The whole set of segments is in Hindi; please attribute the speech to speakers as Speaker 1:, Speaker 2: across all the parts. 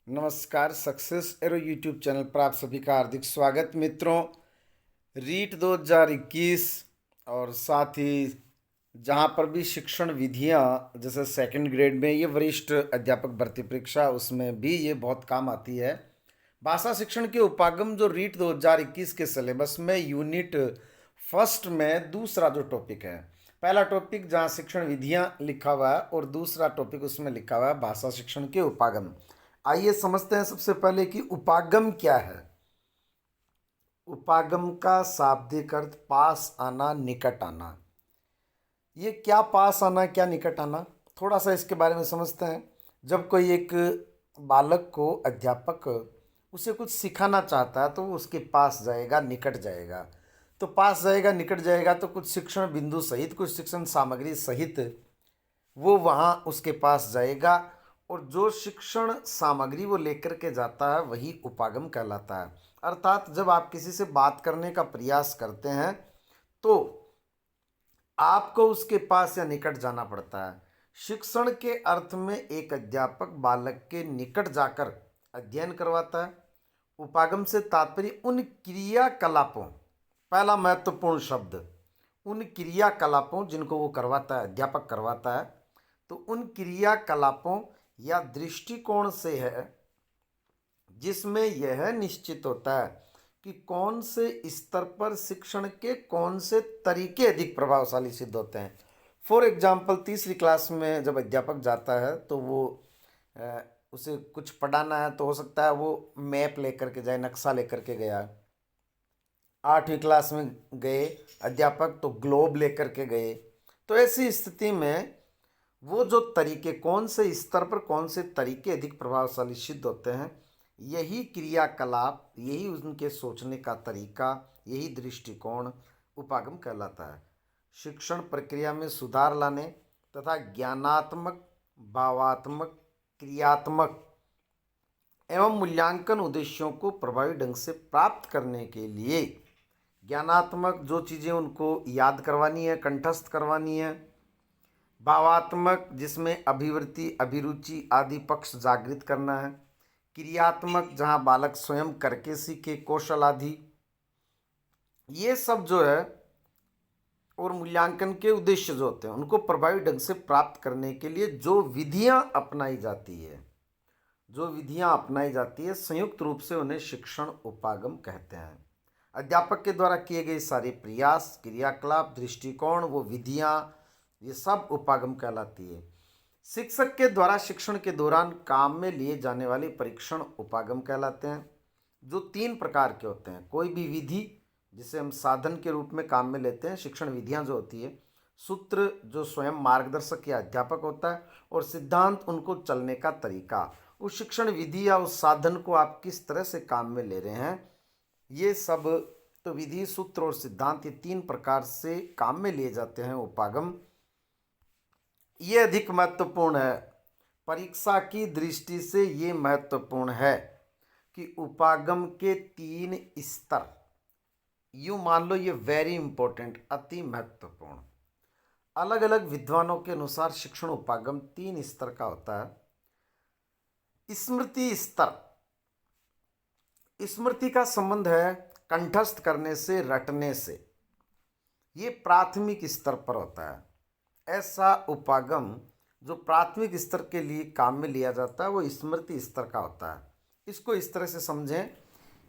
Speaker 1: नमस्कार। सक्सेस एरो यूट्यूब चैनल पर आप सभी का हार्दिक स्वागत। मित्रों, रीट 2021 और साथ ही जहाँ पर भी शिक्षण विधियाँ जैसे सेकंड ग्रेड में ये वरिष्ठ अध्यापक भर्ती परीक्षा, उसमें भी ये बहुत काम आती है। भाषा शिक्षण के उपागम जो रीट 2021 के सिलेबस में यूनिट फर्स्ट में दूसरा जो टॉपिक है, पहला टॉपिक जहाँ शिक्षण विधियाँ लिखा हुआ है और दूसरा टॉपिक उसमें लिखा हुआ है भाषा शिक्षण के उपागम। आइए समझते हैं सबसे पहले कि उपागम क्या है। उपागम का शाब्दिक अर्थ पास आना, निकट आना। ये क्या पास आना, क्या निकट आना, थोड़ा सा इसके बारे में समझते हैं। जब कोई एक बालक को अध्यापक उसे कुछ सिखाना चाहता है तो वो उसके पास जाएगा, निकट जाएगा। तो पास जाएगा, निकट जाएगा तो कुछ शिक्षण बिंदु सहित, कुछ शिक्षण सामग्री सहित वो वहाँ उसके पास जाएगा और जो शिक्षण सामग्री वो लेकर के जाता है वही उपागम कहलाता है। अर्थात जब आप किसी से बात करने का प्रयास करते हैं तो आपको उसके पास या निकट जाना पड़ता है। शिक्षण के अर्थ में एक अध्यापक बालक के निकट जाकर अध्ययन करवाता है। उपागम से तात्पर्य उन क्रियाकलापों, पहला महत्वपूर्ण शब्द, उन क्रियाकलापों जिनको वो करवाता है, अध्यापक करवाता है, तो उन क्रियाकलापों या दृष्टिकोण से है जिसमें यह निश्चित होता है कि कौन से स्तर पर शिक्षण के कौन से तरीके अधिक प्रभावशाली सिद्ध होते हैं। फॉर एग्जाम्पल, तीसरी क्लास में जब अध्यापक जाता है तो वो अ, उसे कुछ पढ़ाना है तो हो सकता है वो मैप लेकर के जाए, नक्शा लेकर के गया। आठवीं क्लास में गए अध्यापक तो ग्लोब लेकर के गए। तो ऐसी स्थिति में वो जो तरीके, कौन से स्तर पर कौन से तरीके अधिक प्रभावशाली सिद्ध होते हैं, यही क्रियाकलाप, यही उनके सोचने का तरीका, यही दृष्टिकोण उपागम कहलाता है। शिक्षण प्रक्रिया में सुधार लाने तथा ज्ञानात्मक, भावात्मक, क्रियात्मक एवं मूल्यांकन उद्देश्यों को प्रभावी ढंग से प्राप्त करने के लिए ज्ञानात्मक जो चीज़ें उनको याद करवानी है, कंठस्थ करवानी है, भावात्मक जिसमें अभिवृत्ति, अभिरुचि आदि पक्ष जागृत करना है, क्रियात्मक जहाँ बालक स्वयं करके सीखे, कौशल आदि, ये सब जो है, और मूल्यांकन के उद्देश्य जो होते हैं उनको प्रभावी ढंग से प्राप्त करने के लिए जो विधियाँ अपनाई जाती है, जो विधियाँ अपनाई जाती है संयुक्त रूप से उन्हें शिक्षण उपागम कहते हैं। अध्यापक के द्वारा किए गए सारे प्रयास, क्रियाकलाप, दृष्टिकोण, वो विधियाँ, ये सब उपागम कहलाती है। शिक्षक के द्वारा शिक्षण के दौरान काम में लिए जाने वाले परीक्षण उपागम कहलाते हैं, जो 3 प्रकार के होते हैं। कोई भी विधि जिसे हम साधन के रूप में काम में लेते हैं, शिक्षण विधियां जो होती है, सूत्र जो स्वयं मार्गदर्शक या अध्यापक होता है, और सिद्धांत उनको चलने का तरीका। उस शिक्षण विधि या उस साधन को आप किस तरह से काम में ले रहे हैं, ये सब, तो विधि, सूत्र और सिद्धांत, ये 3 प्रकार से काम में लिए जाते हैं उपागम। ये अधिक महत्वपूर्ण है, परीक्षा की दृष्टि से ये महत्वपूर्ण है कि उपागम के 3 स्तर, यूँ मान लो ये वेरी इंपॉर्टेंट, अति महत्वपूर्ण। अलग अलग विद्वानों के अनुसार शिक्षण उपागम 3 स्तर का होता है। स्मृति स्तर, स्मृति का संबंध है कंठस्थ करने से, रटने से, ये प्राथमिक स्तर पर होता है। ऐसा उपागम जो प्राथमिक स्तर के लिए काम में लिया जाता है वो स्मृति स्तर का होता है। इसको इस तरह से समझें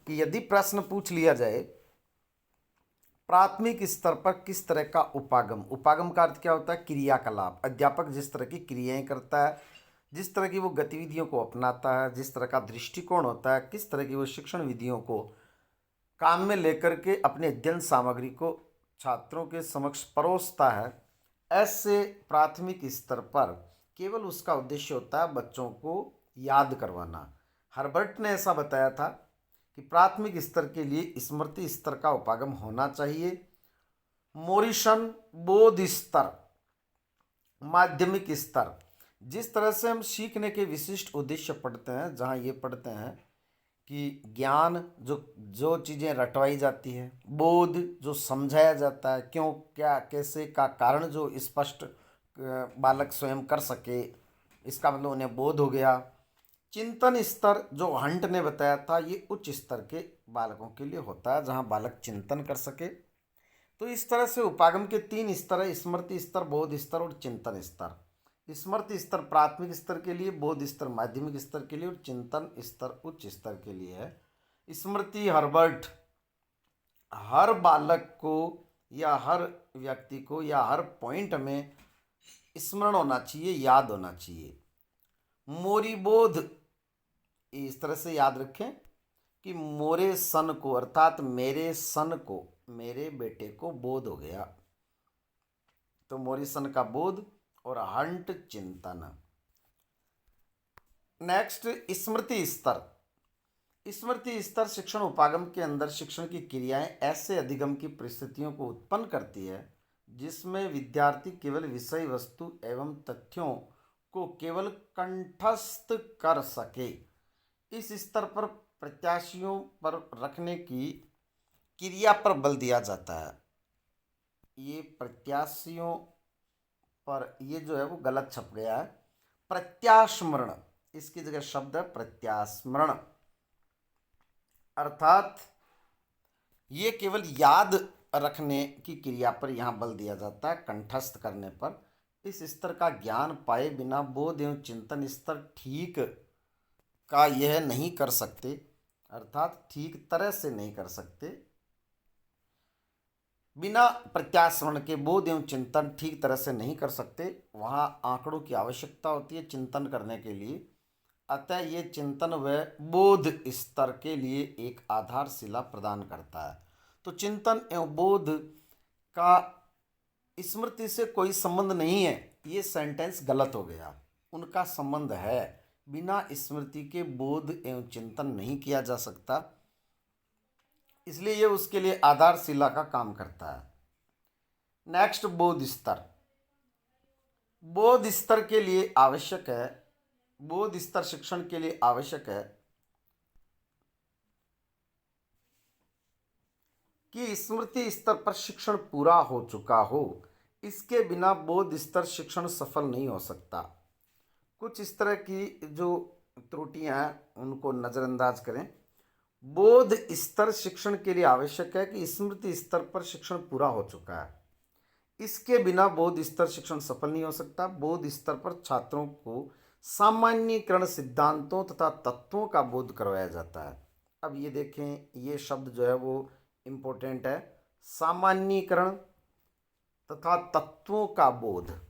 Speaker 1: कि यदि प्रश्न पूछ लिया जाए प्राथमिक स्तर पर किस तरह का उपागम, उपागम का अर्थ क्या होता है, क्रियाकलाप। अध्यापक जिस तरह की क्रियाएं करता है, जिस तरह की वो गतिविधियों को अपनाता है, जिस तरह का दृष्टिकोण होता है, किस तरह की वो शिक्षण विधियों को काम में लेकर के अपने अध्ययन सामग्री को छात्रों के समक्ष परोसता है, ऐसे प्राथमिक स्तर पर केवल उसका उद्देश्य होता है बच्चों को याद करवाना। हर्बर्ट ने ऐसा बताया था कि प्राथमिक स्तर के लिए स्मृति स्तर का उपागम होना चाहिए। मोरिसन बोध स्तर, माध्यमिक स्तर, जिस तरह से हम सीखने के विशिष्ट उद्देश्य पढ़ते हैं, जहाँ ये पढ़ते हैं कि ज्ञान जो जो चीज़ें रटवाई जाती है, बोध जो समझाया जाता है, क्यों, क्या, कैसे का कारण जो स्पष्ट बालक स्वयं कर सके, इसका मतलब उन्हें बोध हो गया। चिंतन स्तर जो हंट ने बताया था ये उच्च स्तर के बालकों के लिए होता है, जहाँ बालक चिंतन कर सके। तो इस तरह से उपागम के 3 स्तर है, स्मृति स्तर, बोध स्तर और चिंतन स्तर। स्मृति स्तर प्राथमिक स्तर के लिए, बोध स्तर माध्यमिक स्तर के लिए और चिंतन स्तर उच्च स्तर के लिए है। स्मृति हर्बर्ट हर बालक को या हर व्यक्ति को या हर पॉइंट में स्मरण होना चाहिए, याद होना चाहिए। मोरी बोध इस तरह से याद रखें कि मोरे सन को अर्थात मेरे सन को, मेरे बेटे को बोध हो गया, तो मोरी सन का बोध और हंट चिंतन। नेक्स्ट स्मृति स्तर। स्मृति स्तर शिक्षण उपागम के अंदर शिक्षण की क्रियाएं ऐसे अधिगम की परिस्थितियों को उत्पन्न करती है जिसमें विद्यार्थी केवल विषय वस्तु एवं तथ्यों को केवल कंठस्थ कर सके। इस स्तर पर प्रत्याशियों पर रखने की क्रिया पर बल दिया जाता है। ये प्रत्याशियों पर ये जो है वो गलत छप गया है, प्रत्यास्मरण, इसकी जगह शब्द है प्रत्यास्मरण, अर्थात ये केवल याद रखने की क्रिया पर यहाँ बल दिया जाता है, कंठस्थ करने पर। इस स्तर का ज्ञान पाए बिना बोध एवं चिंतन स्तर ठीक का यह नहीं कर सकते, अर्थात ठीक तरह से नहीं कर सकते। बिना प्रत्यास्मरण के बोध एवं चिंतन ठीक तरह से नहीं कर सकते। वहाँ आंकड़ों की आवश्यकता होती है चिंतन करने के लिए, अतः ये चिंतन व बोध स्तर के लिए एक आधारशिला प्रदान करता है। तो चिंतन एवं बोध का स्मृति से कोई संबंध नहीं है, ये सेंटेंस गलत हो गया। उनका संबंध है, बिना स्मृति के बोध एवं चिंतन नहीं किया जा सकता, इसलिए ये उसके लिए आधारशिला का काम करता है। नेक्स्ट बोध स्तर। बोध स्तर के लिए आवश्यक है, बोध स्तर शिक्षण के लिए आवश्यक है कि स्मृति स्तर पर शिक्षण पूरा हो चुका हो, इसके बिना बोध स्तर शिक्षण सफल नहीं हो सकता। कुछ इस तरह की जो त्रुटियां हैं उनको नज़रअंदाज करें। बोध स्तर शिक्षण के लिए आवश्यक है कि स्मृति स्तर पर शिक्षण पूरा हो चुका है, इसके बिना बोध स्तर शिक्षण सफल नहीं हो सकता। बोध स्तर पर छात्रों को सामान्यीकरण सिद्धांतों तथा तत्वों का बोध करवाया जाता है। अब ये देखें, ये शब्द जो है वो इम्पोर्टेंट है, सामान्यीकरण तथा तत्वों का बोध।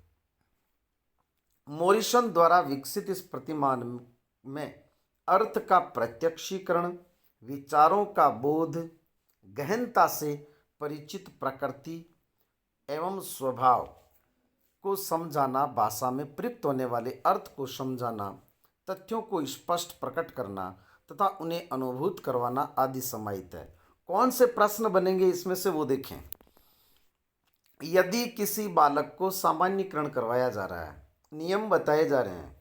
Speaker 1: मोरिसन द्वारा विकसित इस प्रतिमान में अर्थ का प्रत्यक्षीकरण, विचारों का बोध, गहनता से परिचित प्रकृति एवं स्वभाव को समझाना, भाषा में प्रयुक्त होने वाले अर्थ को समझाना, तथ्यों को स्पष्ट प्रकट करना तथा उन्हें अनुभूत करवाना आदि समाहित है। कौन से प्रश्न बनेंगे इसमें से वो देखें। यदि किसी बालक को सामान्यीकरण करवाया जा रहा है, नियम बताए जा रहे हैं,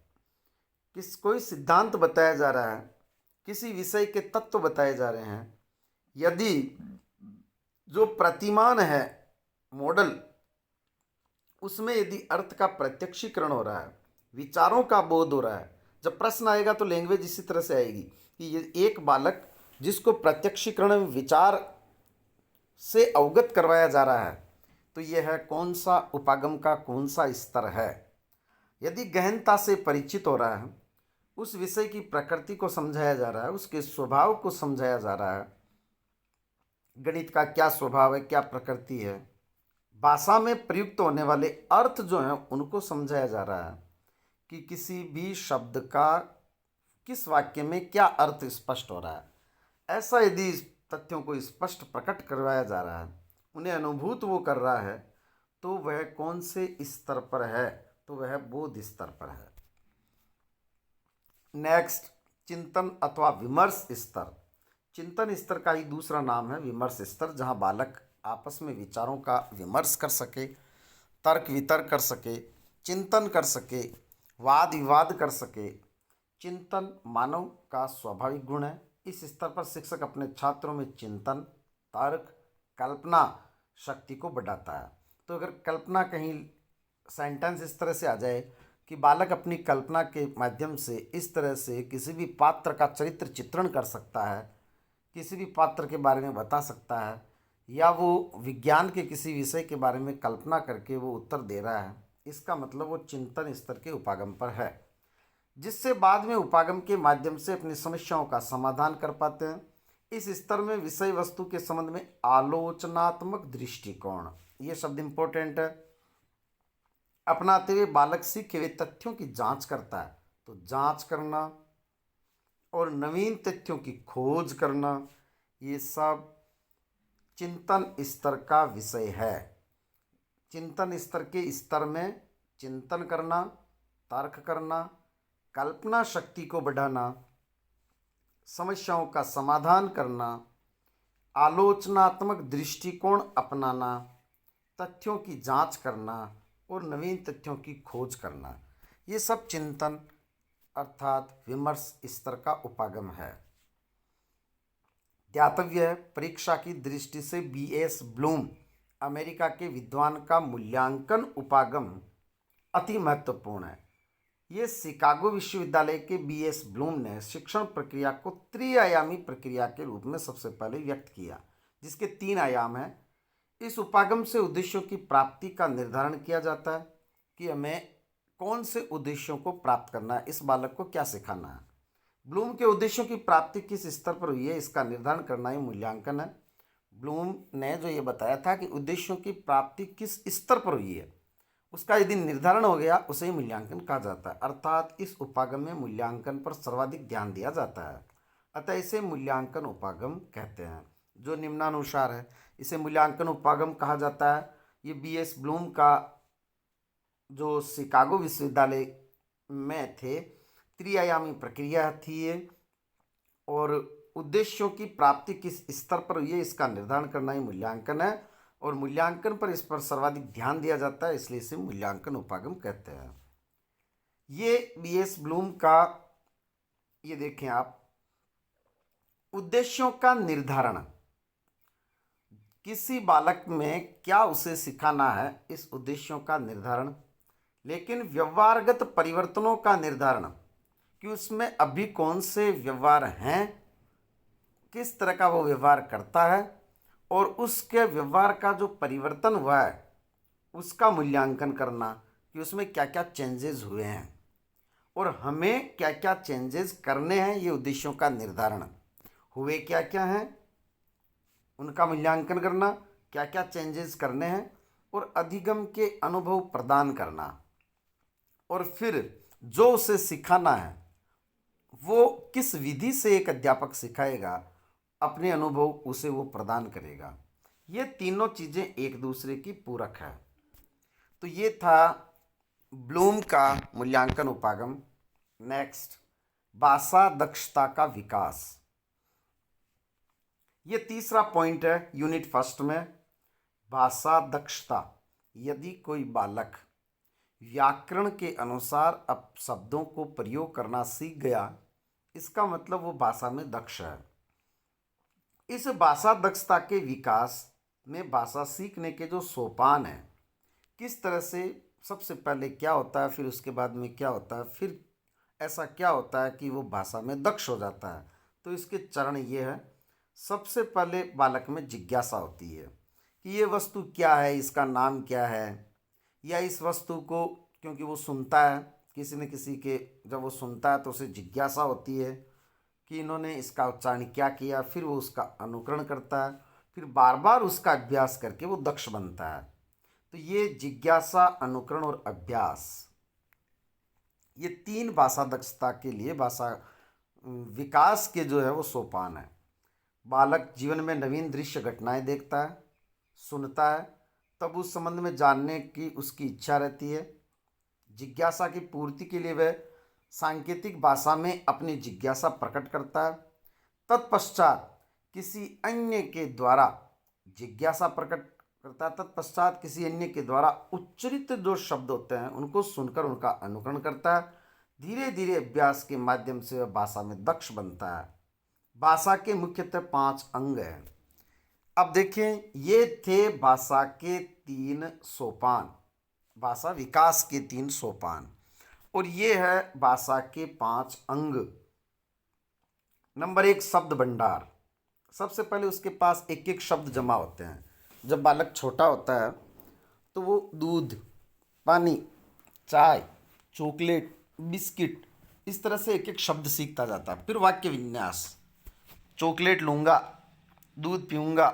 Speaker 1: कोई सिद्धांत बताया जा रहा है, किसी विषय के तत्व बताए जा रहे हैं, यदि जो प्रतिमान है मॉडल उसमें यदि अर्थ का प्रत्यक्षीकरण हो रहा है, विचारों का बोध हो रहा है, जब प्रश्न आएगा तो लैंग्वेज इसी तरह से आएगी कि ये एक बालक जिसको प्रत्यक्षीकरण विचार से अवगत करवाया जा रहा है, तो यह है कौन सा उपागम का कौन सा स्तर है। यदि गहनता से परिचित हो रहा है, उस विषय की प्रकृति को समझाया जा रहा है, उसके स्वभाव को समझाया जा रहा है, गणित का क्या स्वभाव है, क्या प्रकृति है, भाषा में प्रयुक्त होने वाले अर्थ जो हैं उनको समझाया जा रहा है कि किसी भी शब्द का किस वाक्य में क्या अर्थ स्पष्ट हो रहा है। ऐसा यदि इस तथ्यों को स्पष्ट प्रकट करवाया जा रहा है, उन्हें अनुभूत वो कर रहा है, तो वह कौन से स्तर पर है, तो वह बोध स्तर पर है। नेक्स्ट, चिंतन अथवा विमर्श स्तर। चिंतन स्तर का ही दूसरा नाम है विमर्श स्तर, जहाँ बालक आपस में विचारों का विमर्श कर सके, तर्क वितर्क कर सके, चिंतन कर सके, वाद विवाद कर सके। चिंतन मानव का स्वाभाविक गुण है। इस स्तर पर शिक्षक अपने छात्रों में चिंतन, तर्क, कल्पना शक्ति को बढ़ाता है। तो अगर कल्पना कहीं सेंटेंस इस तरह से आ जाए कि कि बालक अपनी कल्पना के माध्यम से इस तरह से किसी भी पात्र का चरित्र चित्रण कर सकता है, किसी भी पात्र के बारे में बता सकता है, या वो विज्ञान के किसी विषय के बारे में कल्पना करके वो उत्तर दे रहा है, इसका मतलब वो चिंतन स्तर के उपागम पर है, जिससे बाद में उपागम के माध्यम से अपनी समस्याओं का समाधान कर पाते हैं। इस स्तर में विषय वस्तु के संबंध में आलोचनात्मक दृष्टिकोण, ये शब्द इंपॉर्टेंट है, अपनाते हुए बालक सीखे हुए तथ्यों की जांच करता है। तो जांच करना और नवीन तथ्यों की खोज करना, ये सब चिंतन स्तर का विषय है। चिंतन स्तर के स्तर में चिंतन करना, तर्क करना, कल्पना शक्ति को बढ़ाना, समस्याओं का समाधान करना, आलोचनात्मक दृष्टिकोण अपनाना, तथ्यों की जांच करना और नवीन तथ्यों की खोज करना, ये सब चिंतन अर्थात विमर्श स्तर का उपागम है। ध्यातव्य है, परीक्षा की दृष्टि से बीएस ब्लूम अमेरिका के विद्वान का मूल्यांकन उपागम अति महत्वपूर्ण है। ये शिकागो विश्वविद्यालय के बीएस ब्लूम ने शिक्षण प्रक्रिया को त्रिआयामी प्रक्रिया के रूप में सबसे पहले व्यक्त किया, जिसके 3 आयाम हैं। इस उपागम से उद्देश्यों की प्राप्ति का निर्धारण किया जाता है कि हमें कौन से उद्देश्यों को प्राप्त करना है, इस बालक को क्या सिखाना है। ब्लूम के उद्देश्यों की प्राप्ति किस स्तर पर हुई है, इसका निर्धारण करना ही मूल्यांकन है। ब्लूम ने जो ये बताया था कि उद्देश्यों की प्राप्ति किस स्तर पर हुई है, उसका यदि निर्धारण हो गया उसे ही मूल्यांकन कहा जाता है। अर्थात इस उपागम में मूल्यांकन पर सर्वाधिक ध्यान दिया जाता है, अतः इसे मूल्यांकन उपागम कहते हैं, जो निम्नानुसार है। इसे मूल्यांकन उपागम कहा जाता है। ये बीएस ब्लूम का जो शिकागो विश्वविद्यालय में थे, त्रिआयामी प्रक्रिया थी ये, और उद्देश्यों की प्राप्ति किस स्तर पर हुई है इसका निर्धारण करना ही मूल्यांकन है, और मूल्यांकन पर इस पर सर्वाधिक ध्यान दिया जाता है, इसलिए इसे मूल्यांकन उपागम कहते हैं। ये बीएस ब्लूम का, ये देखें आप, उद्देश्यों का निर्धारण, किसी बालक में क्या उसे सिखाना है, इस उद्देश्यों का निर्धारण, लेकिन व्यवहारगत परिवर्तनों का निर्धारण कि उसमें अभी कौन से व्यवहार हैं, किस तरह का वो व्यवहार करता है, और उसके व्यवहार का जो परिवर्तन हुआ है उसका मूल्यांकन करना कि उसमें क्या क्या चेंजेस हुए हैं और हमें क्या क्या चेंजेस करने हैं। ये उद्देश्यों का निर्धारण, हुए क्या क्या हैं उनका मूल्यांकन करना, क्या क्या चेंजेस करने हैं, और अधिगम के अनुभव प्रदान करना, और फिर जो उसे सिखाना है वो किस विधि से एक अध्यापक सिखाएगा, अपने अनुभव उसे वो प्रदान करेगा। ये तीनों चीज़ें एक दूसरे की पूरक है। तो ये था ब्लूम का मूल्यांकन उपागम। नेक्स्ट, भाषा दक्षता का विकास, ये तीसरा पॉइंट है यूनिट फर्स्ट में। भाषा दक्षता, यदि कोई बालक व्याकरण के अनुसार अब शब्दों को प्रयोग करना सीख गया, इसका मतलब वो भाषा में दक्ष है। इस भाषा दक्षता के विकास में भाषा सीखने के जो सोपान हैं, किस तरह से, सबसे पहले क्या होता है, फिर उसके बाद में क्या होता है, फिर ऐसा क्या होता है कि वो भाषा में दक्ष हो जाता है, तो इसके चरण ये है। सबसे पहले बालक में जिज्ञासा होती है कि ये वस्तु क्या है, इसका नाम क्या है, या इस वस्तु को, क्योंकि वो सुनता है किसी न किसी के, जब वो सुनता है तो उसे जिज्ञासा होती है कि इन्होंने इसका उच्चारण क्या किया, फिर वो उसका अनुकरण करता है, फिर बार बार उसका अभ्यास करके वो दक्ष बनता है। तो ये जिज्ञासा, अनुकरण और अभ्यास, ये 3 भाषा दक्षता के लिए, भाषा विकास के जो है वो सोपान है। बालक जीवन में नवीन दृश्य घटनाएं देखता है, सुनता है, तब उस संबंध में जानने की उसकी इच्छा रहती है। जिज्ञासा की पूर्ति के लिए वह सांकेतिक भाषा में अपनी जिज्ञासा प्रकट करता है। तत्पश्चात किसी अन्य के द्वारा जिज्ञासा प्रकट करता है, तत्पश्चात किसी अन्य के द्वारा उच्चरित जो शब्द होते हैं उनको सुनकर उनका अनुकरण करता है। धीरे धीरे अभ्यास के माध्यम से वह भाषा में दक्ष बनता है। भाषा के मुख्यतः 5 अंग हैं। अब देखें, ये थे भाषा के 3 सोपान, भाषा विकास के 3 सोपान। और ये है भाषा के 5 अंग। नंबर 1, शब्द भंडार। सबसे पहले उसके पास एक एक शब्द जमा होते हैं। जब बालक छोटा होता है तो वो दूध, पानी, चाय, चॉकलेट, बिस्किट, इस तरह से एक एक शब्द सीखता जाता है। फिर वाक्य विन्यास, चॉकलेट लूँगा, दूध पीऊँगा,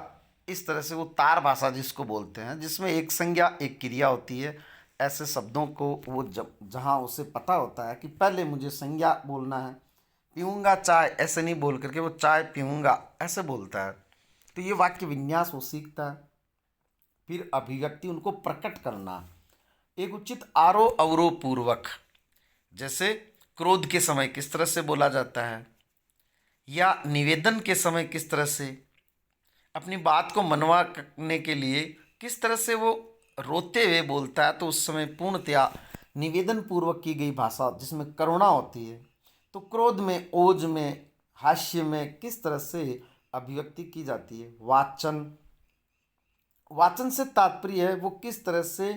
Speaker 1: इस तरह से वो तार भाषा जिसको बोलते हैं, जिसमें एक संज्ञा एक क्रिया होती है। ऐसे शब्दों को वो जब जहाँ उसे पता होता है कि पहले मुझे संज्ञा बोलना है, पीऊँगा चाय ऐसे नहीं बोल करके वो चाय पीऊँगा ऐसे बोलता है, तो ये वाक्य विन्यास वो सीखता है। फिर अभिव्यक्ति, उनको प्रकट करना एक उचित आरोह अवरोह पूर्वक, जैसे क्रोध के समय किस तरह से बोला जाता है, या निवेदन के समय किस तरह से, अपनी बात को मनवा करने के लिए किस तरह से वो रोते हुए बोलता है, तो उस समय पूर्णतया निवेदन पूर्वक की गई भाषा जिसमें करुणा होती है। तो क्रोध में, ओज में, हास्य में किस तरह से अभिव्यक्ति की जाती है। वाचन, वाचन से तात्पर्य है वो किस तरह से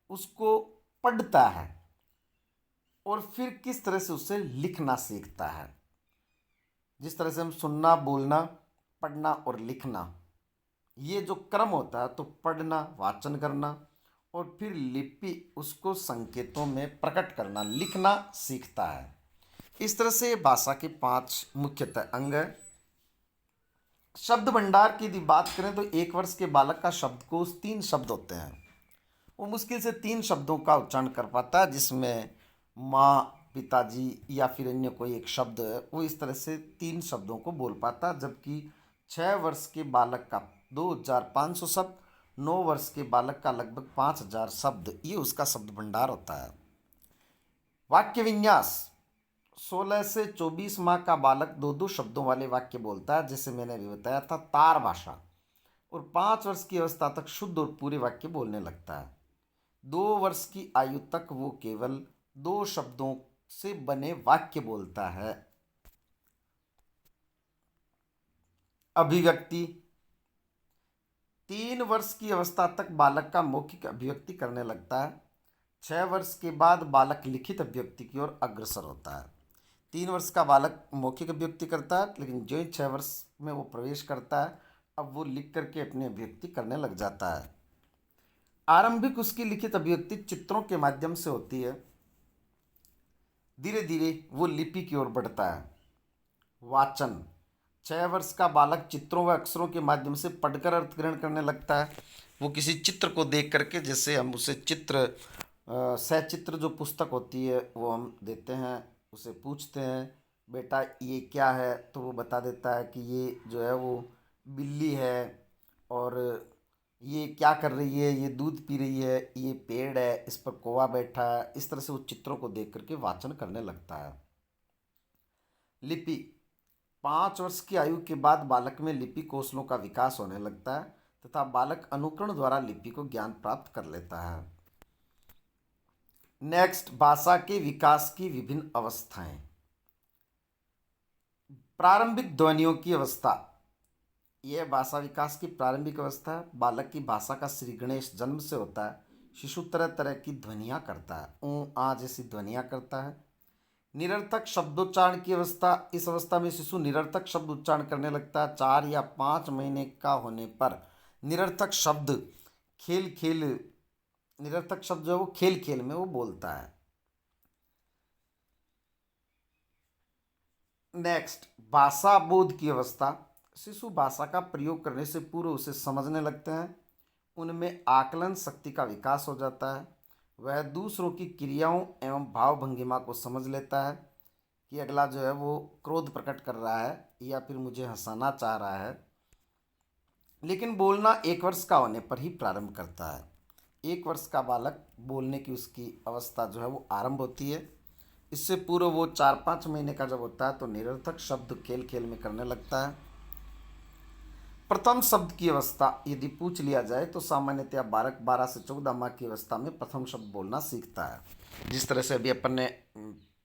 Speaker 1: उसको पढ़ता है और फिर किस तरह से उसे लिखना सीखता है। जिस तरह से हम सुनना, बोलना, पढ़ना और लिखना, ये जो क्रम होता है, तो पढ़ना, वाचन करना और फिर लिपि, उसको संकेतों में प्रकट करना, लिखना सीखता है। इस तरह से भाषा के 5 मुख्यतः अंग हैं। शब्द भंडार की यदि बात करें तो 1 वर्ष के बालक का शब्दकोश 3 शब्द होते हैं। वो मुश्किल से 3 शब्दों का उच्चारण कर पाता है, जिसमें माँ, पिताजी या फिर अन्य कोई एक शब्द है, वो इस तरह से 3 शब्दों को बोल पाता है। जबकि 6 वर्ष के बालक का 2500 शब्द, 9 वर्ष के बालक का लगभग 5000 शब्द, ये उसका शब्द भंडार होता है। वाक्य विन्यास, 16 से 24 माह का बालक 2-2 शब्दों वाले वाक्य बोलता है, जैसे मैंने अभी बताया था, तार भाषा। और 5 वर्ष की अवस्था तक शुद्ध और पूरे वाक्य बोलने लगता है। 2 वर्ष की आयु तक वो केवल 2 शब्दों से बने वाक्य बोलता है। अभिव्यक्ति, 3 वर्ष की अवस्था तक बालक का मौखिक अभिव्यक्ति करने लगता है। 6 वर्ष के बाद बालक लिखित अभिव्यक्ति की ओर अग्रसर होता है। 3 वर्ष का बालक मौखिक अभिव्यक्ति करता है, लेकिन जो ही 6 वर्ष में वो प्रवेश करता है, अब वो लिख करके अपनी अभिव्यक्ति करने लग जाता है। आरंभिक उसकी लिखित अभिव्यक्ति चित्रों के माध्यम से होती है। धीरे धीरे वो लिपि की ओर बढ़ता है। वाचन, 6 वर्ष का बालक चित्रों व अक्षरों के माध्यम से पढ़कर अर्थ ग्रहण करने लगता है। वो किसी चित्र को देख करके, जैसे हम उसे चित्र सचित्र जो पुस्तक होती है वो हम देते हैं, उसे पूछते हैं बेटा ये क्या है, तो वो बता देता है कि ये जो है वो बिल्ली है, और ये क्या कर रही है, ये दूध पी रही है, ये पेड़ है, इस पर कौवा बैठा है। इस तरह से वो चित्रों को देख करके वाचन करने लगता है। लिपि, 5 वर्ष की आयु के बाद बालक में लिपि कौशलों का विकास होने लगता है तथा बालक अनुकरण द्वारा लिपि को ज्ञान प्राप्त कर लेता है। नेक्स्ट, भाषा के विकास की विभिन्न अवस्थाएं। प्रारंभिक ध्वनियों की अवस्था, यह भाषा विकास की प्रारंभिक अवस्था है। बालक की भाषा का श्री गणेश जन्म से होता है। शिशु तरह तरह की ध्वनियाँ करता है, ऊ आ जैसी ध्वनियाँ करता है। निरर्थक शब्दोच्चारण की अवस्था, इस अवस्था में शिशु निरर्थक शब्द उच्चारण करने लगता है। 4 या 5 महीने का होने पर निरर्थक शब्द निरर्थक शब्द जो है वो खेल खेल में वो बोलता है। नेक्स्ट, भाषा बोध की अवस्था, शिशु भाषा का प्रयोग करने से पूर्व उसे समझने लगते हैं। उनमें आकलन शक्ति का विकास हो जाता है। वह दूसरों की क्रियाओं एवं भाव भंगिमा को समझ लेता है कि अगला जो है वो क्रोध प्रकट कर रहा है या फिर मुझे हंसाना चाह रहा है। लेकिन बोलना 1 वर्ष का होने पर ही प्रारंभ करता है। 1 वर्ष का बालक बोलने की उसकी अवस्था जो है वो आरंभ होती है। इससे पूर्व वो 4-5 महीने का जब होता है तो निरर्थक शब्द खेल खेल में करने लगता है। प्रथम शब्द की अवस्था यदि पूछ लिया जाए तो सामान्यतः बालक 12 से 14 माह की अवस्था में प्रथम शब्द बोलना सीखता है। जिस तरह से अभी अपन ने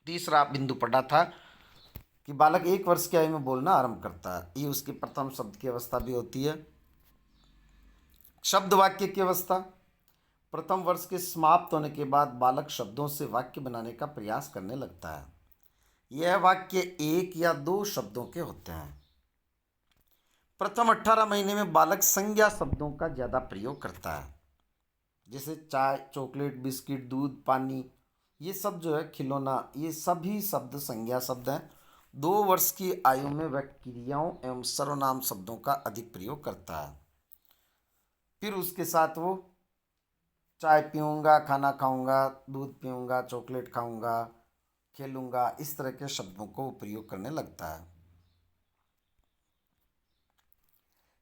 Speaker 1: तीसरा बिंदु पढ़ा था कि बालक 1 वर्ष की आयु में बोलना आरंभ करता है, ये उसकी प्रथम शब्द की अवस्था भी होती है। शब्द वाक्य की अवस्था, प्रथम वर्ष के समाप्त होने के बाद बालक शब्दों से वाक्य बनाने का प्रयास करने लगता है। यह वाक्य एक या दो शब्दों के होते हैं। प्रथम 18 महीने में बालक संज्ञा शब्दों का ज़्यादा प्रयोग करता है, जैसे चाय, चॉकलेट, बिस्किट, दूध, पानी। ये सब जो है, खिलौना, ये सभी शब्द संज्ञा शब्द हैं। 2 वर्ष की आयु में वह क्रियाओं एवं सर्वनाम शब्दों का अधिक प्रयोग करता है। फिर उसके साथ वो चाय पीऊँगा, खाना खाऊँगा, दूध पीऊँगा, चॉकलेट खाऊँगा, खेलूँगा, इस तरह के शब्दों को प्रयोग करने लगता है।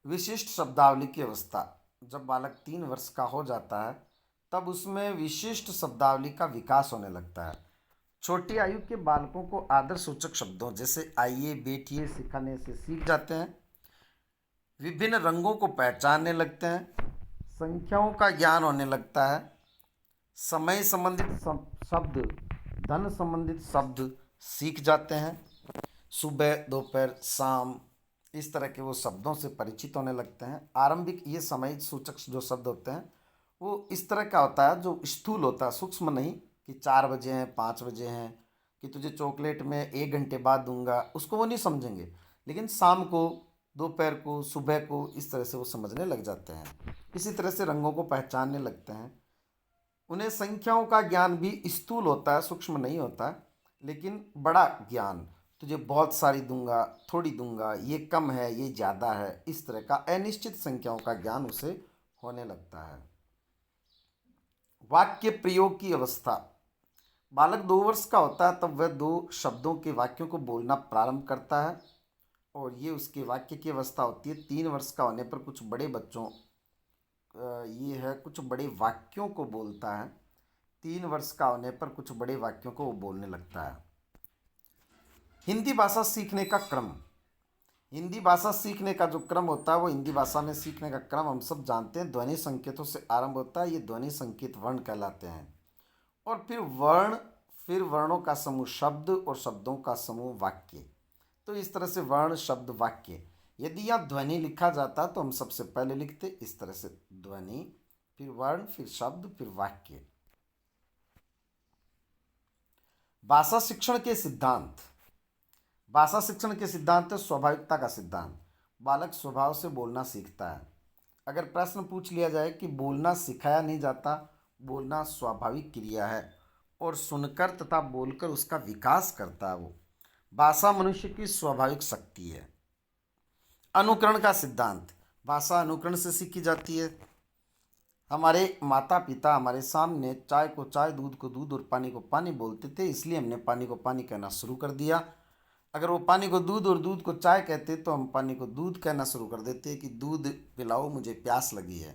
Speaker 1: विशिष्ट शब्दावली की अवस्था। जब बालक 3 वर्ष का हो जाता है तब उसमें विशिष्ट शब्दावली का विकास होने लगता है। छोटी आयु के बालकों को आदर सूचक शब्दों जैसे आइए, बैठिए सिखाने से सीख जाते हैं। विभिन्न रंगों को पहचानने लगते हैं। संख्याओं का ज्ञान होने लगता है। समय संबंधित शब्द, धन संबंधित शब्द सीख जाते हैं। सुबह, दोपहर, शाम, इस तरह के वो शब्दों से परिचित होने लगते हैं। आरंभिक ये समय सूचक जो शब्द होते हैं वो इस तरह का होता है जो स्थूल होता है, सूक्ष्म नहीं, कि 4 बजे हैं, 5 बजे हैं, कि तुझे चॉकलेट में 1 घंटे बाद दूंगा, उसको वो नहीं समझेंगे। लेकिन शाम को, दोपहर को, सुबह को, इस तरह से वो समझने लग जाते हैं। इसी तरह से रंगों को पहचानने लगते हैं। उन्हें संख्याओं का ज्ञान भी स्थूल होता है, सूक्ष्म नहीं होता है, लेकिन बड़ा ज्ञान, तुझे बहुत सारी दूंगा, थोड़ी दूंगा, ये कम है, ये ज़्यादा है, इस तरह का अनिश्चित संख्याओं का ज्ञान उसे होने लगता है। वाक्य प्रयोग की अवस्था। बालक 2 वर्ष का होता है तब वह 2 शब्दों के वाक्यों को बोलना प्रारंभ करता है, और ये उसके वाक्य की अवस्था होती है। 3 वर्ष का होने पर कुछ बड़े बच्चों ये है, कुछ बड़े वाक्यों को बोलता है। 3 वर्ष का होने पर कुछ बड़े वाक्यों को वो बोलने लगता है। हिंदी भाषा सीखने का क्रम। हिंदी भाषा सीखने का जो क्रम होता है वो हिंदी भाषा में सीखने का क्रम हम सब जानते हैं, ध्वनि संकेतों से आरंभ होता है। ये ध्वनि संकेत वर्ण कहलाते हैं, और फिर वर्णों का समूह शब्द, और शब्दों का समूह वाक्य। तो इस तरह से वर्ण, शब्द, वाक्य। यदि यहाँ ध्वनि लिखा जाता तो हम सबसे पहले लिखते इस तरह से, ध्वनि, फिर वर्ण, फिर शब्द, फिर वाक्य। भाषा शिक्षण के सिद्धांत। भाषा शिक्षण के सिद्धांत है स्वाभाविकता का सिद्धांत। बालक स्वभाव से बोलना सीखता है। अगर प्रश्न पूछ लिया जाए कि बोलना सिखाया नहीं जाता, बोलना स्वाभाविक क्रिया है, और सुनकर तथा बोलकर उसका विकास करता है वो। भाषा मनुष्य की स्वाभाविक शक्ति है। अनुकरण का सिद्धांत। भाषा अनुकरण से सीखी जाती है। हमारे माता पिता हमारे सामने चाय को चाय, दूध को दूध और पानी को पानी बोलते थे, इसलिए हमने पानी को पानी कहना शुरू कर दिया। अगर वो पानी को दूध और दूध को चाय कहते तो हम पानी को दूध कहना शुरू कर देते कि दूध पिलाओ, मुझे प्यास लगी है।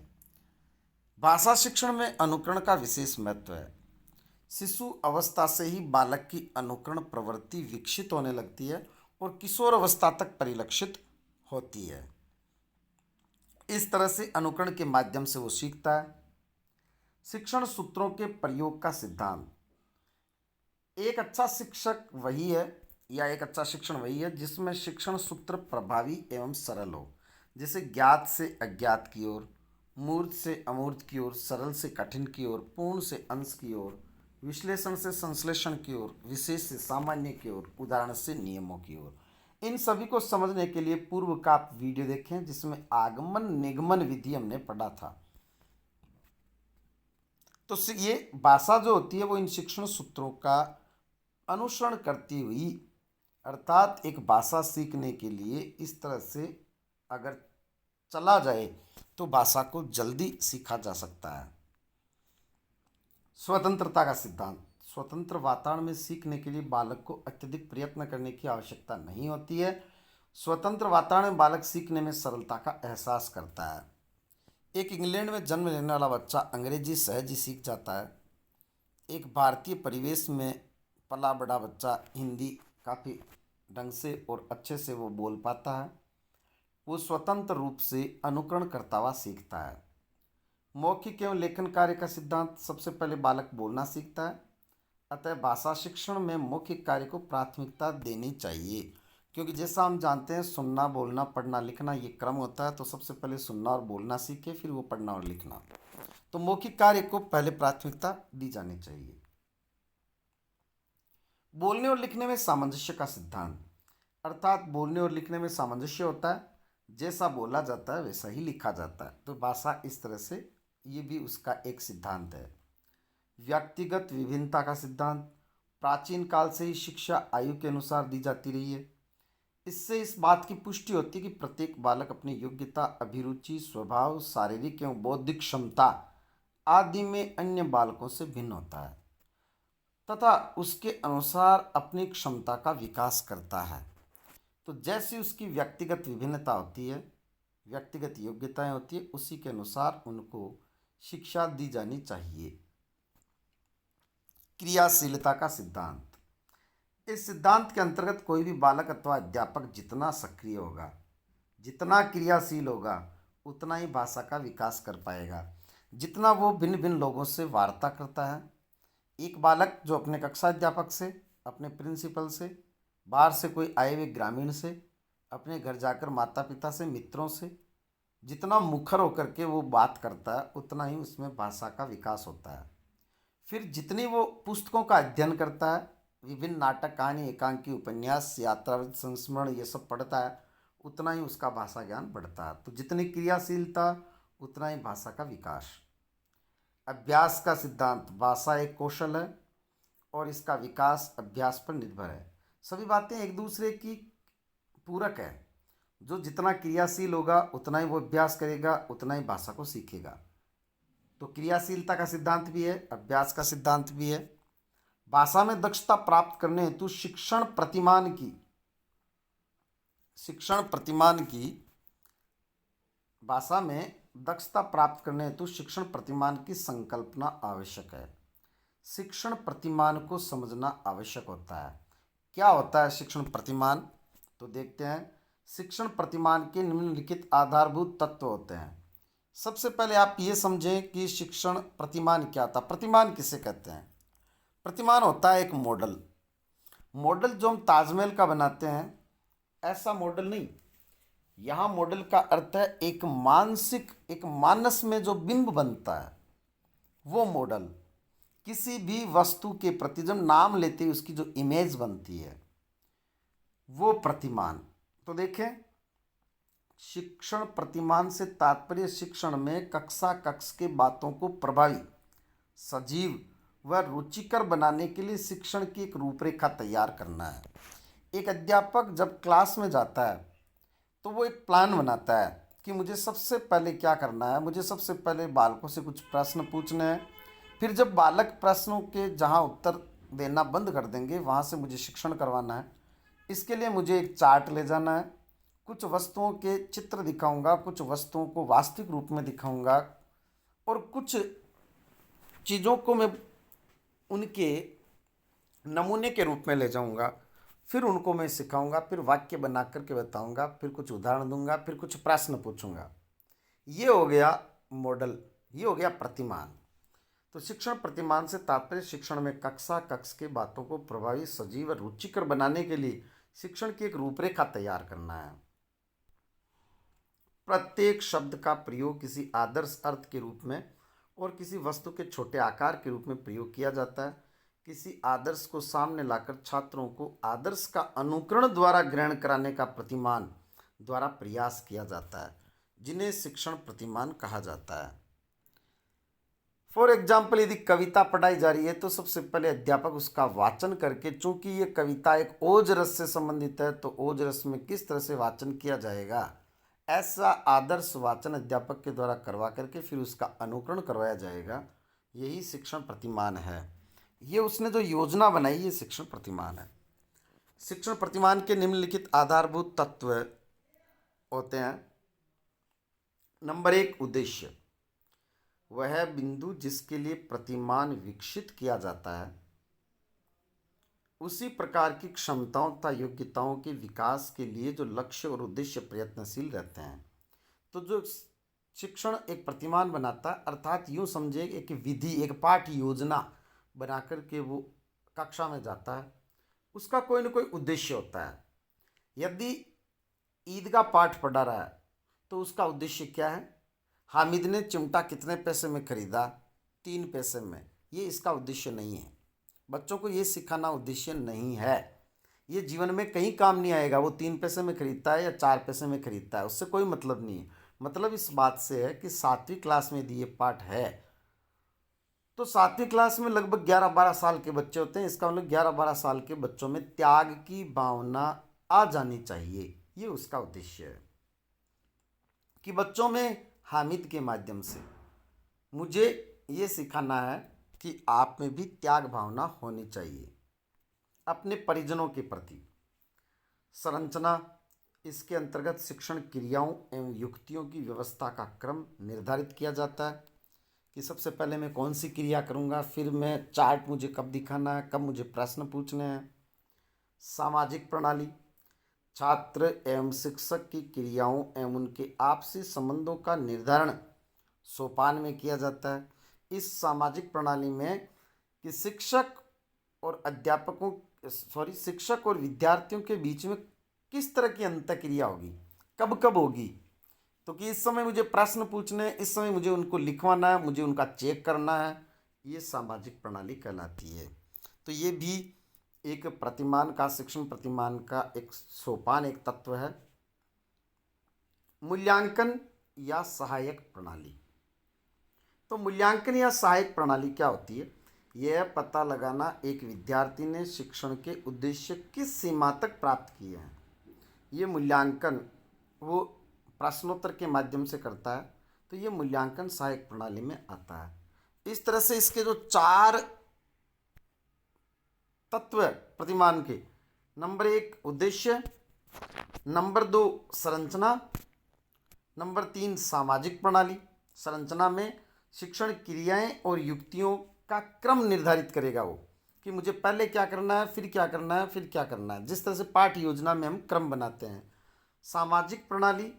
Speaker 1: भाषा शिक्षण में अनुकरण का विशेष महत्व है। शिशु अवस्था से ही बालक की अनुकरण प्रवृत्ति विकसित होने लगती है और किशोर अवस्था तक परिलक्षित होती है। इस तरह से अनुकरण के माध्यम से वो सीखता है। शिक्षण सूत्रों के प्रयोग का सिद्धांत। एक अच्छा शिक्षक वही है, या एक अच्छा शिक्षण वही है जिसमें शिक्षण सूत्र प्रभावी एवं सरल हो, जैसे ज्ञात से अज्ञात की ओर, मूर्त से अमूर्त की ओर, सरल से कठिन की ओर, पूर्ण से अंश की ओर, विश्लेषण से संश्लेषण की ओर, विशेष से सामान्य की ओर, उदाहरण से नियमों की ओर। इन सभी को समझने के लिए पूर्व का आप वीडियो देखें जिसमें आगमन निगमन विधि हमने पढ़ा था। तो ये भाषा जो होती है वो इन शिक्षण सूत्रों का अनुसरण करती हुई, अर्थात एक भाषा सीखने के लिए इस तरह से अगर चला जाए तो भाषा को जल्दी सीखा जा सकता है। स्वतंत्रता का सिद्धांत। स्वतंत्र वातावरण में सीखने के लिए बालक को अत्यधिक प्रयत्न करने की आवश्यकता नहीं होती है। स्वतंत्र वातावरण में बालक सीखने में सरलता का एहसास करता है। एक इंग्लैंड में जन्म लेने वाला बच्चा अंग्रेजी सहज ही सीख जाता है। एक भारतीय परिवेश में पला बड़ा बच्चा हिंदी काफ़ी ढंग से और अच्छे से वो बोल पाता है। वो स्वतंत्र रूप से अनुकरण करता हुआ सीखता है। मौखिक एवं लेखन कार्य का सिद्धांत। सबसे पहले बालक बोलना सीखता है, अतः भाषा शिक्षण में मौखिक कार्य को प्राथमिकता देनी चाहिए, क्योंकि जैसा हम जानते हैं सुनना, बोलना, पढ़ना, लिखना ये क्रम होता है। तो सबसे पहले सुनना और बोलना सीखे, फिर वो पढ़ना और लिखना। तो मौखिक कार्य को पहले प्राथमिकता दी जानी चाहिए। बोलने और लिखने में सामंजस्य का सिद्धांत, अर्थात बोलने और लिखने में सामंजस्य होता है, जैसा बोला जाता है वैसा ही लिखा जाता है। तो भाषा इस तरह से, ये भी उसका एक सिद्धांत है। व्यक्तिगत विभिन्नता का सिद्धांत, प्राचीन काल से ही शिक्षा आयु के अनुसार दी जाती रही है। इससे इस बात की पुष्टि होती है कि प्रत्येक बालक अपनी योग्यता, अभिरुचि, स्वभाव, शारीरिक एवं बौद्धिक क्षमता आदि में अन्य बालकों से भिन्न होता है तथा उसके अनुसार अपनी क्षमता का विकास करता है। तो जैसी उसकी व्यक्तिगत विभिन्नता होती है, व्यक्तिगत योग्यताएं होती है, उसी के अनुसार उनको शिक्षा दी जानी चाहिए। क्रियाशीलता का सिद्धांत, इस सिद्धांत के अंतर्गत कोई भी बालक अथवा अध्यापक जितना सक्रिय होगा, जितना क्रियाशील होगा, उतना ही भाषा का विकास कर पाएगा। जितना वो भिन्न भिन्न लोगों से वार्ता करता है, एक बालक जो अपने कक्षा अध्यापक से, अपने प्रिंसिपल से, बाहर से कोई आए हुए ग्रामीण से, अपने घर जाकर माता पिता से, मित्रों से, जितना मुखर होकर के वो बात करता है, उतना ही उसमें भाषा का विकास होता है। फिर जितनी वो पुस्तकों का अध्ययन करता है, विभिन्न नाटक, कहानी, एकांकी, उपन्यास, यात्रावृत्त, संस्मरण, ये सब पढ़ता है, उतना ही उसका भाषा ज्ञान बढ़ता है। तो जितनी क्रियाशीलता, उतना ही भाषा का विकास। अभ्यास का सिद्धांत, भाषा एक कौशल है और इसका विकास अभ्यास पर निर्भर है। सभी बातें एक दूसरे की पूरक है। जो जितना क्रियाशील होगा, उतना ही वो अभ्यास करेगा, उतना ही भाषा को सीखेगा। तो क्रियाशीलता का सिद्धांत भी है, अभ्यास का सिद्धांत भी है। भाषा में दक्षता प्राप्त करने हेतु शिक्षण प्रतिमान की भाषा में दक्षता प्राप्त करने हेतु शिक्षण प्रतिमान की संकल्पना आवश्यक है। शिक्षण प्रतिमान को समझना आवश्यक होता है। क्या होता है शिक्षण प्रतिमान? तो देखते हैं। शिक्षण प्रतिमान के निम्नलिखित आधारभूत तत्व होते हैं। सबसे पहले आप ये समझें कि शिक्षण प्रतिमान क्या था। प्रतिमान किसे कहते हैं? प्रतिमान होता है एक मॉडल। मॉडल जो हम ताजमहल का बनाते हैं, ऐसा मॉडल नहीं। यहाँ मॉडल का अर्थ है एक मानस में जो बिंब बनता है, वो मॉडल। किसी भी वस्तु के प्रति जब नाम लेते ही उसकी जो इमेज बनती है, वो प्रतिमान। तो देखें, शिक्षण प्रतिमान से तात्पर्य शिक्षण में कक्षा कक्ष के बातों को प्रभावी, सजीव व रुचिकर बनाने के लिए शिक्षण की एक रूपरेखा तैयार करना है। एक अध्यापक जब क्लास में जाता है तो वो एक प्लान बनाता है कि मुझे सबसे पहले क्या करना है। मुझे सबसे पहले बालकों से कुछ प्रश्न पूछने हैं, फिर जब बालक प्रश्नों के जहाँ उत्तर देना बंद कर देंगे, वहाँ से मुझे शिक्षण करवाना है। इसके लिए मुझे एक चार्ट ले जाना है, कुछ वस्तुओं के चित्र दिखाऊंगा, कुछ वस्तुओं को वास्तविक रूप में दिखाऊंगा और कुछ चीज़ों को मैं उनके नमूने के रूप में ले जाऊंगा, फिर उनको मैं सिखाऊंगा, फिर वाक्य बना करके बताऊंगा, फिर कुछ उदाहरण दूंगा, फिर कुछ प्रश्न पूछूंगा। ये हो गया मॉडल, ये हो गया प्रतिमान। तो शिक्षण प्रतिमान से तात्पर्य शिक्षण में कक्षा कक्ष के बातों को प्रभावी, सजीव और रुचिकर बनाने के लिए शिक्षण की एक रूपरेखा तैयार करना है। प्रत्येक शब्द का प्रयोग किसी आदर्श अर्थ के रूप में और किसी वस्तु के छोटे आकार के रूप में प्रयोग किया जाता है। किसी आदर्श को सामने लाकर छात्रों को आदर्श का अनुकरण द्वारा ग्रहण कराने का प्रतिमान द्वारा प्रयास किया जाता है, जिन्हें शिक्षण प्रतिमान कहा जाता है। फॉर एग्जाम्पल, यदि कविता पढ़ाई जा रही है तो सबसे पहले अध्यापक उसका वाचन करके, चूंकि ये कविता एक ओज रस से संबंधित है, तो ओज रस में किस तरह से वाचन किया जाएगा, ऐसा आदर्श वाचन अध्यापक के द्वारा करवा करके फिर उसका अनुकरण करवाया जाएगा। यही शिक्षण प्रतिमान है। ये उसने जो योजना बनाई, ये शिक्षण प्रतिमान है। शिक्षण प्रतिमान के निम्नलिखित आधारभूत तत्व होते हैं। नंबर 1, उद्देश्य। वह बिंदु जिसके लिए प्रतिमान विकसित किया जाता है, उसी प्रकार की क्षमताओं तथा योग्यताओं के विकास के लिए जो लक्ष्य और उद्देश्य प्रयत्नशील रहते हैं। तो जो शिक्षण एक प्रतिमान बनाता है, अर्थात यूँ समझे एक विधि, एक पाठ योजना बना कर के वो कक्षा में जाता है, उसका कोई न कोई उद्देश्य होता है। यदि ईद का पाठ पढ़ा रहा है तो उसका उद्देश्य क्या है? हामिद ने चिमटा कितने पैसे में खरीदा? 3 पैसे में। ये इसका उद्देश्य नहीं है। बच्चों को ये सिखाना उद्देश्य नहीं है। ये जीवन में कहीं काम नहीं आएगा। वो 3 पैसे में खरीदता है या 4 पैसे में खरीदता है, उससे कोई मतलब नहीं है। मतलब इस बात से है कि 7वीं क्लास में यदि ये पाठ है तो 7वीं क्लास में लगभग 11-12 साल के बच्चे होते हैं। इसका मतलब 11-12 साल के बच्चों में त्याग की भावना आ जानी चाहिए। ये उसका उद्देश्य है कि बच्चों में हामिद के माध्यम से मुझे ये सिखाना है कि आप में भी त्याग भावना होनी चाहिए अपने परिजनों के प्रति। संरचना, इसके अंतर्गत शिक्षण क्रियाओं एवं युक्तियों की व्यवस्था का क्रम निर्धारित किया जाता है कि सबसे पहले मैं कौन सी क्रिया करूँगा, फिर मैं चार्ट मुझे कब दिखाना है, कब मुझे प्रश्न पूछने हैं। सामाजिक प्रणाली, छात्र एवं शिक्षक की क्रियाओं एवं उनके आपसी संबंधों का निर्धारण सोपान में किया जाता है। इस सामाजिक प्रणाली में कि शिक्षक और शिक्षक और विद्यार्थियों के बीच में किस तरह की अंतःक्रिया होगी, कब कब होगी। तो कि इस समय मुझे प्रश्न पूछने हैं, इस समय मुझे उनको लिखवाना है, मुझे उनका चेक करना है, ये सामाजिक प्रणाली कहलाती है। तो ये भी एक प्रतिमान का, शिक्षण प्रतिमान का एक सोपान, एक तत्व है। मूल्यांकन या सहायक प्रणाली। तो मूल्यांकन या सहायक प्रणाली क्या होती है? यह पता लगाना एक विद्यार्थी ने शिक्षण के उद्देश्य किस सीमा तक प्राप्त किए हैं। ये मूल्यांकन वो प्रश्नोत्तर के माध्यम से करता है, तो ये मूल्यांकन सहायक प्रणाली में आता है। इस तरह से इसके जो 4 तत्व प्रतिमान के, नंबर 1 उद्देश्य, नंबर 2 संरचना, नंबर 3 सामाजिक प्रणाली। संरचना में शिक्षण क्रियाएं और युक्तियों का क्रम निर्धारित करेगा वो, कि मुझे पहले क्या करना है, फिर क्या करना है, फिर क्या करना है, जिस तरह से पाठ योजना में हम क्रम बनाते हैं। सामाजिक प्रणाली,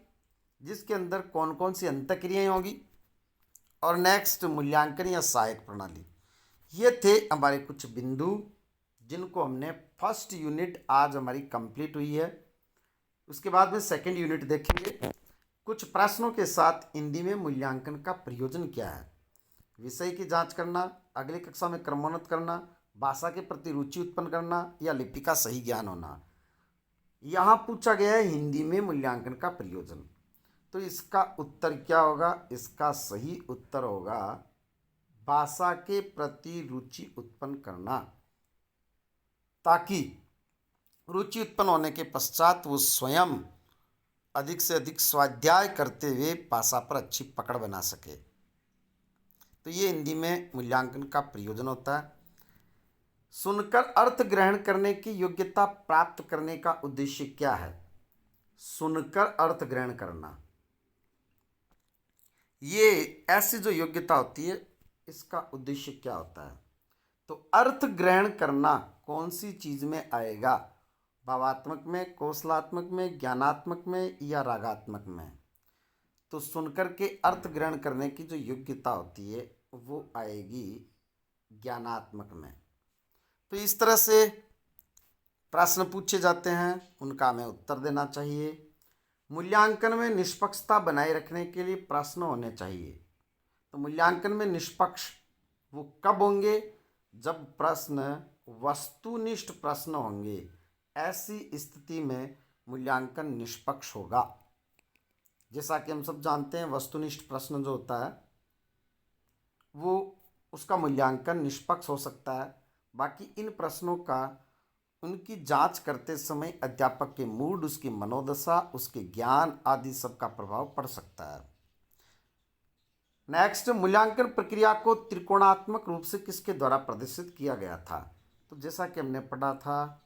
Speaker 1: जिसके अंदर कौन कौन सी अंतःक्रियाएं होगी। और नेक्स्ट मूल्यांकन या सहायक प्रणाली। ये थे हमारे कुछ बिंदु जिनको हमने फर्स्ट यूनिट आज हमारी कंप्लीट हुई है। उसके बाद में सेकंड यूनिट देखेंगे कुछ प्रश्नों के साथ। हिंदी में मूल्यांकन का प्रयोजन क्या है, विषय की जांच करना, अगली कक्षा में क्रमोन्नत करना, भाषा के प्रति रुचि उत्पन्न करना या लिपि का सही ज्ञान होना। यहाँ पूछा गया है हिंदी में मूल्यांकन का प्रयोजन, तो इसका उत्तर क्या होगा? इसका सही उत्तर होगा भाषा के प्रति रुचि उत्पन्न करना, ताकि रुचि उत्पन्न होने के पश्चात वो स्वयं अधिक से अधिक स्वाध्याय करते हुए भाषा पर अच्छी पकड़ बना सके। तो ये हिंदी में मूल्यांकन का प्रयोजन होता है। सुनकर अर्थ ग्रहण करने की योग्यता प्राप्त करने का उद्देश्य क्या है? सुनकर अर्थ ग्रहण करना, ये ऐसी जो योग्यता होती है, इसका उद्देश्य क्या होता है? तो अर्थ ग्रहण करना कौन सी चीज में आएगा? भावात्मक में, कौशलात्मक में, ज्ञानात्मक में या रागात्मक में? तो सुनकर के अर्थ ग्रहण करने की जो योग्यता होती है वो आएगी ज्ञानात्मक में। तो इस तरह से प्रश्न पूछे जाते हैं, उनका हमें उत्तर देना चाहिए। मूल्यांकन में निष्पक्षता बनाए रखने के लिए प्रश्न होने चाहिए। तो मूल्यांकन में निष्पक्ष वो कब होंगे? जब प्रश्न वस्तुनिष्ठ प्रश्न होंगे, ऐसी स्थिति में मूल्यांकन निष्पक्ष होगा। जैसा कि हम सब जानते हैं, वस्तुनिष्ठ प्रश्न जो होता है वो उसका मूल्यांकन निष्पक्ष हो सकता है। बाकी इन प्रश्नों का उनकी जांच करते समय अध्यापक के मूड, उसकी मनोदशा, उसके ज्ञान आदि सब का प्रभाव पड़ सकता है। नेक्स्ट, मूल्यांकन प्रक्रिया को त्रिकोणात्मक रूप से किसके द्वारा प्रदर्शित किया गया था? तो जैसा कि हमने पढ़ा था,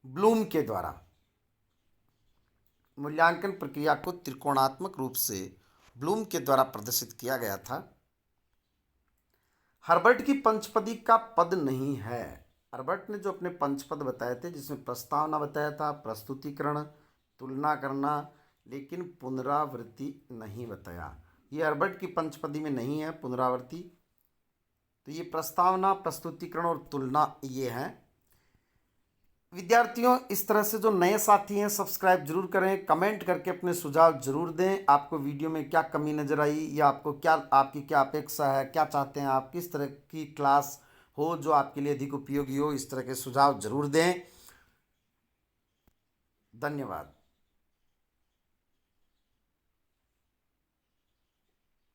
Speaker 1: ब्लूम के द्वारा मूल्यांकन प्रक्रिया को त्रिकोणात्मक रूप से ब्लूम के द्वारा प्रदर्शित किया गया था। हर्बर्ट की पंचपदी का पद नहीं है। हर्बर्ट ने जो अपने पंचपद बताए थे, जिसमें प्रस्तावना बताया था, प्रस्तुतिकरण, तुलना करना, लेकिन पुनरावृत्ति नहीं बताया। ये हर्बर्ट की पंचपदी में नहीं है पुनरावृत्ति। तो ये प्रस्तावना, प्रस्तुतिकरण और तुलना ये हैं। विद्यार्थियों, इस तरह से जो नए साथी हैं सब्सक्राइब जरूर करें, कमेंट करके अपने सुझाव जरूर दें। आपको वीडियो में क्या कमी नज़र आई, या आपको क्या, आपकी क्या अपेक्षा है, क्या चाहते हैं आप, किस तरह की क्लास हो जो आपके लिए अधिक उपयोगी हो, इस तरह के सुझाव जरूर दें। धन्यवाद।